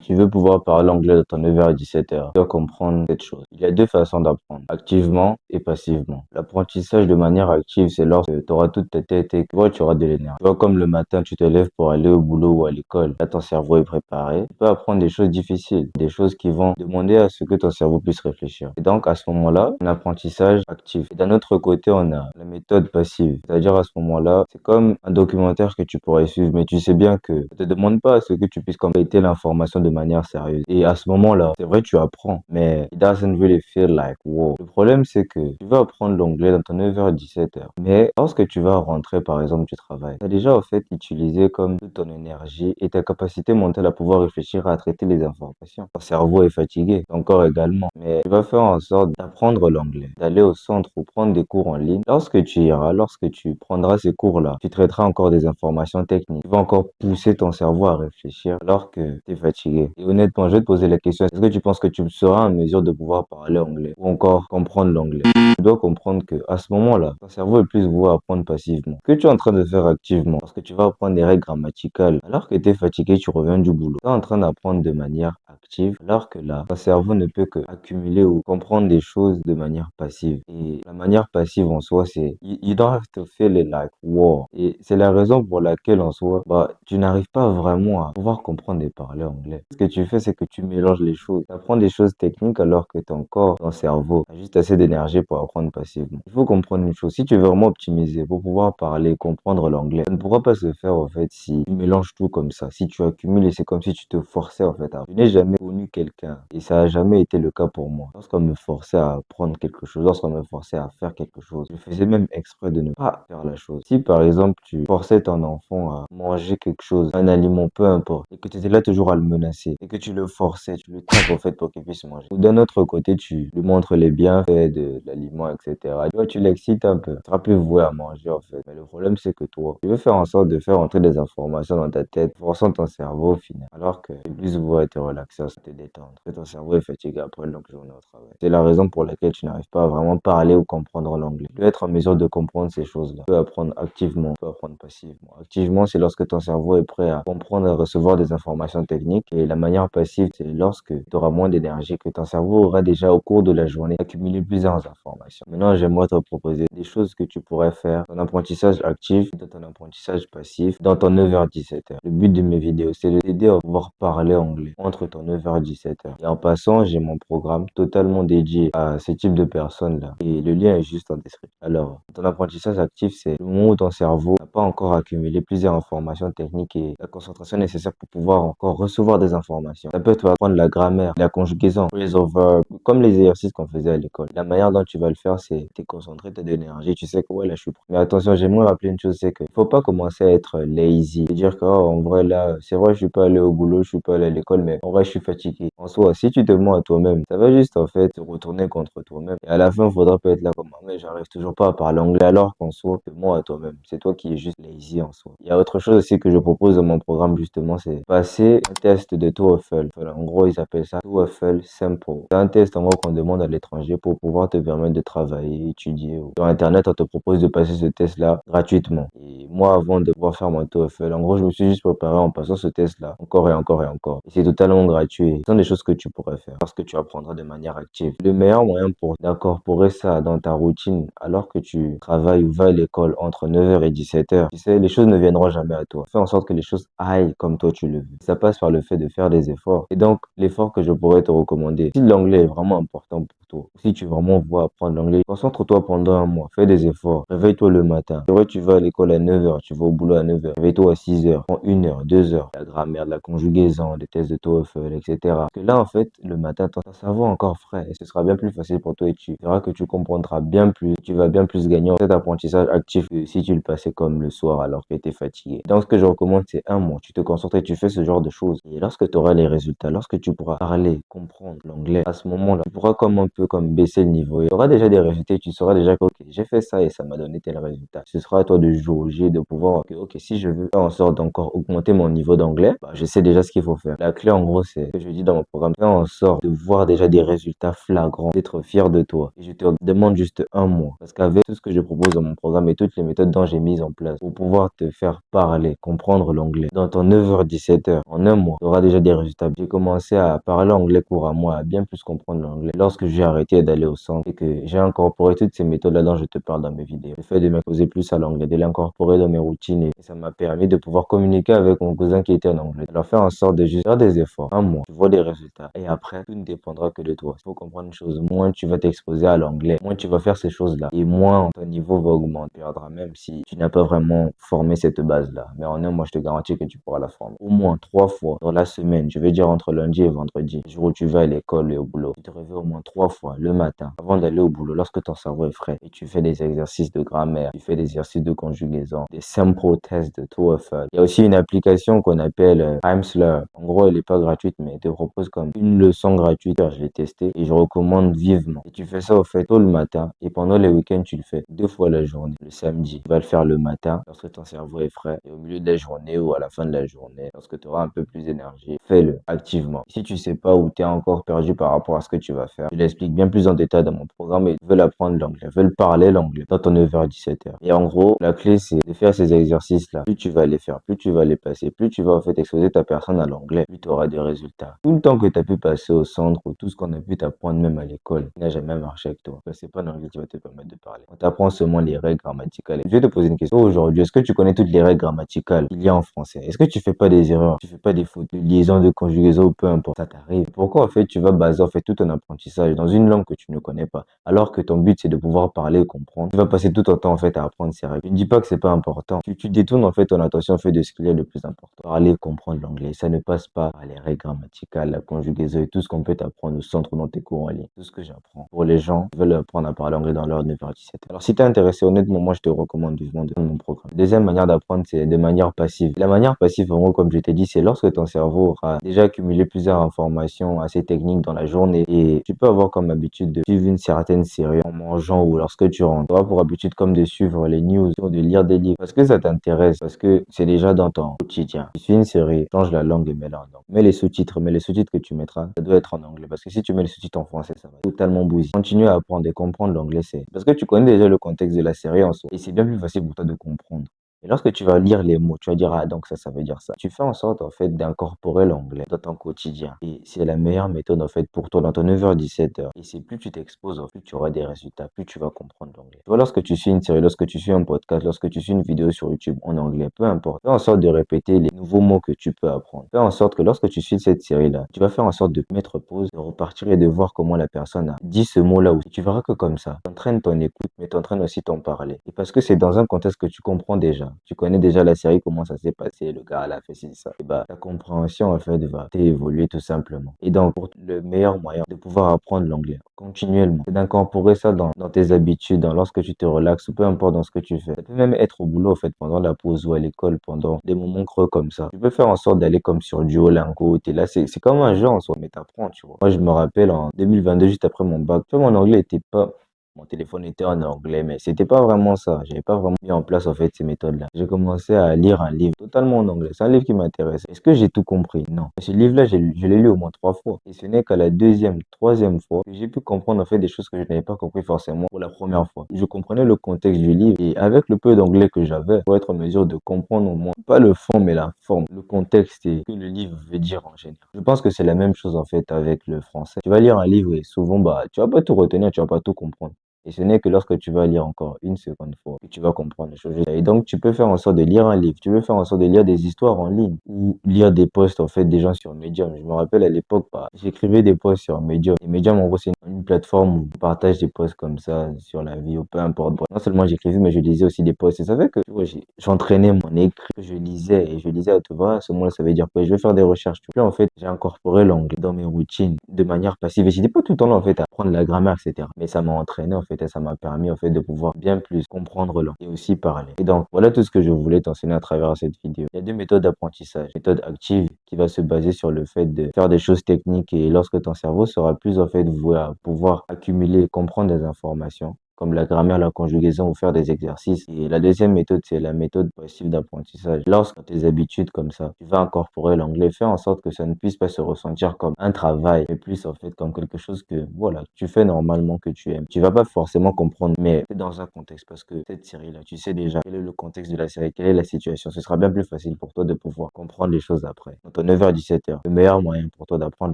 tu veux pouvoir parler anglais de ton 9h à 17h, tu dois comprendre cette chose. Il y a deux façons d'apprendre, activement et passivement. L'apprentissage de manière active, c'est lorsque tu auras toute ta tête et que tu auras de l'énergie. Tu vois, comme le matin, tu te lèves pour aller au boulot ou à l'école. Là, ton cerveau est préparé. Tu peux apprendre des choses difficiles, des choses qui vont demander à ce que ton cerveau puisse réfléchir. Et donc, à ce moment-là, un apprentissage actif. Et d'un autre côté, on a la méthode passive. C'est-à-dire, à ce moment-là, c'est comme un documentaire que tu pourrais suivre, mais tu sais bien que ne te demande pas à ce que tu puisses compléter l'information de manière sérieuse. Et à ce moment-là, c'est vrai, tu apprends, mais it doesn't really feel like wow. Le problème, c'est que tu vas apprendre l'anglais dans ton 9h 17h. Mais lorsque tu vas rentrer, par exemple, du travail, tu as déjà, en fait, utilisé comme toute ton énergie et ta capacité mentale à pouvoir réfléchir à traiter les informations. Ton cerveau est fatigué, ton corps également. Mais tu vas faire en sorte d'apprendre l'anglais, d'aller au centre ou prendre des cours en ligne. Lorsque tu iras, lorsque tu prendras ces cours-là, tu traiteras encore des informations techniques. Tu vas encore pousser ton cerveau à réfléchir alors que tu es fatigué. Et honnêtement, je vais te poser la question, est-ce que tu penses que tu seras en mesure de pouvoir parler anglais ou encore comprendre l'anglais? Tu dois comprendre que à ce moment-là, ton cerveau est plus voué à apprendre passivement. Ce que tu es en train de faire activement, parce que tu vas apprendre des règles grammaticales, alors que tu es fatigué, tu reviens du boulot. Tu es en train d'apprendre de manière active, alors que là, ton cerveau ne peut que accumuler ou comprendre des choses de manière passive. Et la manière passive en soi, c'est you don't have to feel it like wow. Et c'est la raison pour laquelle en soi, tu n'arrives pas vraiment à pouvoir comprendre et parler anglais. Ce que tu fais, c'est que tu mélanges les choses. Tu apprends des choses techniques alors que ton corps, ton cerveau a juste assez d'énergie pour apprendre passivement. Il faut comprendre une chose. Si tu veux vraiment optimiser pour pouvoir parler, comprendre l'anglais, ça ne pourra pas se faire en fait si tu mélanges tout comme ça. Si tu accumules et c'est comme si tu te forçais en fait à... Je n'ai jamais connu quelqu'un et ça n'a jamais été le cas pour moi. Lorsqu'on me forçait à apprendre quelque chose, lorsqu'on me forçait à faire quelque chose, je faisais même exprès de ne pas faire la chose. Si par exemple tu forçais ton enfant à manger quelque chose, un aliment, peu importe, et que tu étais là toujours à le menacer, et que tu le forçais, tu le tapes en fait pour qu'il puisse manger. Ou d'un autre côté, tu lui montres les bienfaits de l'aliment, etc. Tu vois, tu l'excites un peu. Tu seras plus voué à manger en fait. Mais le problème, c'est que toi, tu veux faire en sorte de faire entrer des informations dans ta tête, forçant ton cerveau au final. Alors que tu es plus voué à te relaxer, à te détendre. Parce que ton cerveau est fatigué après une longue journée au travail. C'est la raison pour laquelle tu n'arrives pas à vraiment parler ou comprendre l'anglais. Tu dois être en mesure de comprendre ces choses-là. Tu peux apprendre activement, tu peux apprendre passivement. Activement, c'est lorsque ton cerveau est prêt à comprendre et à recevoir des informations techniques. Et la manière passive, c'est lorsque tu auras moins d'énergie, que ton cerveau aura déjà au cours de la journée accumulé plusieurs informations. Maintenant, j'aimerais te proposer des choses que tu pourrais faire. Ton apprentissage actif, dans ton apprentissage passif, dans ton 9h 17h. Le but de mes vidéos, c'est de t'aider à pouvoir parler anglais entre ton 9h 17h. Et en passant, j'ai mon programme totalement dédié à ce type de personnes-là. Et le lien est juste en description. Alors, ton apprentissage actif, c'est le moment où ton cerveau n'a pas encore accumulé plusieurs informations techniques et la concentration nécessaire pour pouvoir encore recevoir des informations. Ça peut être apprendre la grammaire, la conjugaison, phrasal verb, comme les exercices qu'on faisait à l'école. La manière dont tu vas le faire, c'est t'es concentré, t'as de l'énergie, tu sais que ouais, là, je suis prêt. Mais attention, j'aimerais rappeler une chose, c'est que faut pas commencer à être lazy. C'est-à-dire que, oh, en vrai, là, c'est vrai, je suis pas allé au boulot, je suis pas allé à l'école, mais en vrai, je suis fatigué. En soi, si tu te mens à toi-même, ça va juste, en fait, te retourner contre toi-même. Et à la fin, il faudra pas être là comme, ah, mais j'arrive toujours pas à parler anglais alors qu'en soi, te mens à toi-même. C'est toi qui es juste lazy en soi. Il y a autre chose aussi que je propose dans mon programme, justement, c'est passer un test de TOEFL. Voilà, en gros, ils appellent ça TOEFL Simple. C'est un test, en gros, qu'on demande à l'étranger pour pouvoir te permettre de travailler, étudier. Sur Internet, on te propose de passer ce test-là gratuitement. Et moi, avant de pouvoir faire mon TOEFL, en gros, je me suis juste préparé en passant ce test-là, encore et encore et encore. Et c'est totalement gratuit. Ce sont des choses que tu pourrais faire parce que tu apprendras de manière active. Le meilleur moyen pour d'incorporer ça dans ta routine, alors que tu travailles ou vas à l'école entre 9h et 17h, tu sais, les choses ne viendront jamais à toi. Fais en sorte que les choses aillent comme toi tu le veux. Ça passe par le fait de faire des efforts. Et donc, l'effort que je pourrais te recommander, si l'anglais est vraiment important pour toi, si tu vraiment veux apprendre l'anglais, concentre-toi pendant un mois, fais des efforts, réveille-toi le matin. C'est vrai, tu vas à l'école à 9h, tu vas au boulot à 9h, réveille-toi à 6h, prends 1 heure, 2 heures, la grammaire, la conjugaison, des tests de TOEFL, etc. Parce que là, en fait, le matin, ton cerveau est encore frais et ce sera bien plus facile pour toi et tu verras que tu comprendras bien plus, tu vas bien plus gagner en cet apprentissage actif que si tu le passais comme le soir alors que tu es fatigué. Donc, ce que je recommande, c'est un mois, tu te concentres et tu fais ce genre de choses. Et lorsque tu auras les résultats, lorsque tu pourras parler, comprendre l'anglais, à ce moment-là, tu pourras comme un peu comme baisser le niveau. Tu auras déjà des résultats et tu sauras déjà que, ok, j'ai fait ça et ça m'a donné tel résultat. Ce sera à toi de jauger, de pouvoir, ok, si je veux faire en sorte d'encore augmenter mon niveau d'anglais, je sais déjà ce qu'il faut faire. La clé, en gros, c'est ce que je dis dans mon programme, fais en sorte de voir déjà des résultats flagrants, d'être fier de toi. Et je te demande juste un mois. Parce qu'avec tout ce que je propose dans mon programme et toutes les méthodes dont j'ai mises en place pour pouvoir te faire parler, comprendre l'anglais, dans ton 9h-17h, en un mois, tu auras déjà des résultats. J'ai commencé à parler anglais couramment, à bien plus comprendre l'anglais lorsque j'ai arrêté d'aller au centre et que j'ai incorporé toutes ces méthodes-là dont je te parle dans mes vidéos. Le fait de m'exposer plus à l'anglais, de l'incorporer dans mes routines et ça m'a permis de pouvoir communiquer avec mon cousin qui était en anglais. Alors faire en sorte de juste faire des efforts. Un mois, tu vois des résultats. Et après, tout ne dépendra que de toi. Il faut comprendre une chose. Moins tu vas t'exposer à l'anglais, moins tu vas faire ces choses-là. Et moins ton niveau va augmenter. Tu perdras même si tu n'as pas vraiment formé cette base-là. Mais en un mois, je te garantis que tu pourras la former. Au moins 3 fois dans la semaine. Je veux dire entre lundi et vendredi. Le jour où tu vas à l'école et au boulot. Tu te réveilles au moins 3 fois le matin avant d'aller au boulot lorsque ton cerveau est frais. Et tu fais des exercices de grammaire. Tu fais des exercices de conjugaison. Des simple tests de TOEFL. Il y a aussi une application qu'on appelle Timesler. En gros, elle n'est pas gratuite, mais elle te propose comme une leçon gratuite. Je l'ai testé et je recommande vivement. Et tu fais ça au fait tôt le matin et pendant les week-ends, tu le fais 2 fois la journée. Le samedi, tu vas le faire le matin lorsque ton cerveau est frais et au milieu de la journée ou à la fin de la journée, lorsque tu auras un peu plus d'énergie, fais-le activement. Si tu sais pas où tu es encore perdu par rapport à ce que tu vas faire, je l'explique bien plus en détail dans mon programme et veux apprendre l'anglais, veux parler l'anglais dans ton 9h-17h. Et en gros, la clé, c'est de faire ces exercices-là. Plus tu vas les faire, plus tu vas les passer, plus tu vas en fait exposer ta personne à l'anglais, plus tu auras des résultats. Tout le temps que tu as pu passer au centre ou tout ce qu'on a pu t'apprendre même à l'école n'a jamais marché avec toi. C'est pas l'anglais qui va te permettre de parler. On t'apprend seulement les règles grammaticales. Je vais te poser une question aujourd'hui. Est-ce que tu connais toutes les règles grammaticales qu'il y a en français? Est-ce que tu fais pas des erreurs? Tu fais pas des fautes de liaison, de conjugaison ou peu importe. Ça t'arrive. Pourquoi en fait tu vas baser en fait tout ton apprentissage dans une langue que tu ne connais pas alors que ton but c'est de pouvoir parler et comprendre? Tu vas passer tout ton temps en fait à apprendre ces règles. Je ne dis pas que c'est pas important. Tu détournes en fait ton attention en fait de ce qu'il y a le plus important. Parler, comprendre l'anglais. Ça ne passe pas par les règles grammaticales, la conjugaison et tout ce qu'on peut t'apprendre au centre ou dans tes cours en ligne. Tout ce que j'apprends pour les gens qui veulent apprendre à parler anglais dans leur 9h-17h. Alors si tu es intéressé, honnêtement, moi je te recommande vivement de prendre mon programme. Deuxième manière d'apprendre, c'est de manière passive. La manière passive, en gros, comme je t'ai dit, c'est lorsque ton cerveau aura déjà accumulé plusieurs informations assez techniques dans la journée et tu peux avoir comme habitude de suivre une certaine série en mangeant ou lorsque tu rentres. Tu auras pour habitude comme de suivre les news, de lire des livres parce que ça t'intéresse, parce que c'est déjà dans ton quotidien. Tu suis une série, change la langue et mets-la en anglais. Mets les sous-titres que tu mettras, ça doit être en anglais parce que si tu mets les sous-titres en français, ça va totalement bousiller. Continue à apprendre et comprendre l'anglais, c'est parce que tu connais déjà le contexte de la série en soi et c'est bien plus facile pour toi de comprendre. Et lorsque tu vas lire les mots, tu vas dire, ah, donc ça veut dire ça. Tu fais en sorte, en fait, d'incorporer l'anglais dans ton quotidien. Et c'est la meilleure méthode, en fait, pour toi dans ton 9h-17h. Et c'est plus tu t'exposes, plus tu auras des résultats, plus tu vas comprendre l'anglais. Tu vois, lorsque tu suis une série, lorsque tu suis un podcast, lorsque tu suis une vidéo sur YouTube en anglais, peu importe, fais en sorte de répéter les nouveaux mots que tu peux apprendre. Fais en sorte que lorsque tu suis cette série-là, tu vas faire en sorte de mettre pause, de repartir et de voir comment la personne a dit ce mot-là. Et tu verras que comme ça, t'entraînes ton écoute, mais t'entraînes aussi ton parler. Et parce que c'est dans un contexte que tu comprends déjà. Tu connais déjà la série, comment ça s'est passé, le gars, elle a fait ci, ça. Et bah, ta compréhension, en fait, va t'évoluer tout simplement. Et donc, pour le meilleur moyen de pouvoir apprendre l'anglais continuellement, c'est d'incorporer ça dans tes habitudes, lorsque tu te relaxes, ou peu importe dans ce que tu fais. Ça peut même être au boulot, en fait, pendant la pause ou à l'école, pendant des moments creux comme ça. Tu peux faire en sorte d'aller comme sur Duolingo, t'es là, c'est comme un jeu en soi, mais t'apprends, tu vois. Moi, je me rappelle en 2022, juste après mon bac, tu vois, mon anglais était pas mon téléphone était en anglais, mais c'était pas vraiment ça. J'avais pas vraiment mis en place, en fait, ces méthodes-là. J'ai commencé à lire un livre totalement en anglais. C'est un livre qui m'intéresse. Est-ce que j'ai tout compris? Non. Ce livre-là, je l'ai lu au moins 3 fois. Et ce n'est qu'à la deuxième, troisième fois que j'ai pu comprendre, en fait, des choses que je n'avais pas compris forcément pour la première fois. Je comprenais le contexte du livre et avec le peu d'anglais que j'avais, pour être en mesure de comprendre au moins, pas le fond, mais la forme, le contexte et ce que le livre veut dire en général. Je pense que c'est la même chose, en fait, avec le français. Tu vas lire un livre et souvent, bah, tu vas pas tout retenir, tu vas pas tout comprendre. Et ce n'est que lorsque tu vas lire encore une seconde fois que tu vas comprendre les choses. Et donc, tu peux faire en sorte de lire un livre, tu peux faire en sorte de lire des histoires en ligne ou lire des posts, en fait, des gens sur Medium. Je me rappelle à l'époque, bah, j'écrivais des posts sur Medium. Et Medium, en gros, c'est une plateforme où on partage des posts comme ça sur la vie ou peu importe. Bref, non seulement j'écrivais, mais je lisais aussi des posts. Et ça fait que, tu vois, j'entraînais mon écrit, je lisais et je lisais à tout va. Ce mot-là, ça veut dire quoi? Je vais faire des recherches. Puis en fait, j'ai incorporé l'anglais dans mes routines de manière passive. Et j'étais pas tout le temps là, en fait, à apprendre la grammaire, etc. Mais ça m'a entraîné, en fait, et ça m'a permis, en fait, de pouvoir bien plus comprendre l'anglais et aussi parler. Et donc, voilà tout ce que je voulais t'enseigner à travers cette vidéo. Il y a deux méthodes d'apprentissage. Méthode active qui va se baser sur le fait de faire des choses techniques et lorsque ton cerveau sera plus, en fait, voué à pouvoir accumuler et comprendre des informations. comme la grammaire, la conjugaison ou faire des exercices. Et la deuxième méthode, c'est la méthode passive d'apprentissage. Lorsque tes habitudes comme ça, tu vas incorporer l'anglais, fais en sorte que ça ne puisse pas se ressentir comme un travail, mais plus en fait comme quelque chose que, voilà, tu fais normalement, que tu aimes. Tu vas pas forcément comprendre, mais c'est dans un contexte, parce que cette série-là, tu sais déjà quel est le contexte de la série, quelle est la situation. Ce sera bien plus facile pour toi de pouvoir comprendre les choses après. Donc, à 9h, 17h, le meilleur moyen pour toi d'apprendre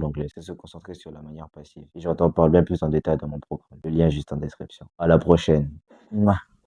l'anglais, c'est se concentrer sur la manière passive. Et je t'en parle bien plus en détail dans mon programme. Le lien est juste en description. À la prochaine. Mouah.